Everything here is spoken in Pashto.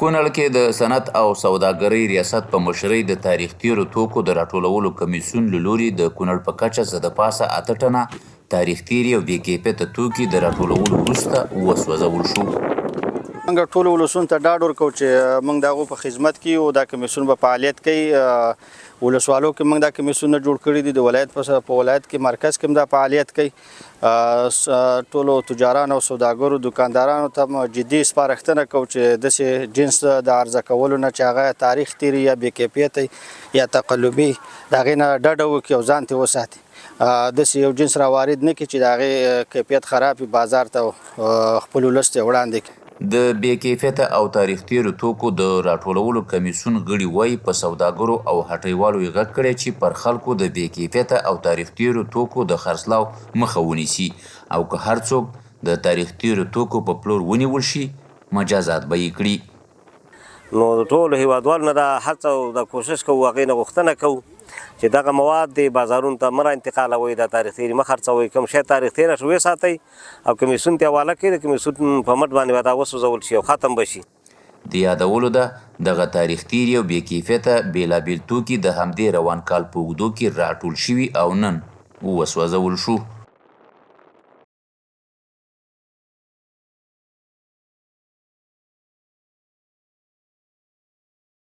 کونړکې د صنعت او سوداګرۍ ریاست په مشرۍ د تاریخ تېرو توکو د راټولولو کمیسیون له لوري د کونړ په کچه څه د پاسه 8 ټنه تاریخ تېرې او بې کیفیته توکي د راټولولو وروسته وسوزول شو. موږ ټولو ولسونو ته ډاډ ورکوو چې موږ د هغو په خدمت کې یو. دا کمیسیون به فعالیت کوي. ولسوالو کې موږ دا کمیسیونونه جوړ کړي دي. د ولایت په ولایت کې مرکز کې هم دا فعالیت کوي. ټولو تجارانو او سوداګرو دکاندارانو ته جدي سپارښتنه کوو چې داسې جنس د عرضه کولو نه چې هغه تاریخ تېرې یا بې کیفیته یا تقلبي د هغې نه ډډه وکړي او ځان ترې وساتي. داسې یو جنس راوارد نه کړي چې د هغې کیفیت خراب وي، بازار ته خپل ولس ته وړاندې کړي. د بې کیفیته او تاریخ تېرو توکو د راټولولو کمیسیون غړي وایي په سوداګرو او هټیوالو یې غږ کړی چې پر خلکو د بې کیفیته او تاریخ تېرو توکو د خرڅلاو مخه ونیسي او که هر څوک د تاریخ تېرو توکو په پلور ونیول شي مجازات به یې کړي. نو د ټولو هیوادوالو نه دا هڅه او دا کوشش کوو، هغې نه غوښتنه کوو چې دغه مواد د بازارونو ته مه را انتقالوئ، دا تاریخ تېرې مه خرڅوئ. کوم شی تاریخ تېره شو وساتئ او کمیسیون ته حواله کړئ. د کمیسیون په مټ باندې به دا وسوزول شي او ختم به شي. د یادولو ده دغه تاریخ تېرې او بې کیفیته بېلابېل توکي د همدې روان کال په اوږدو کې راټول شوي او نن وسوځول شو.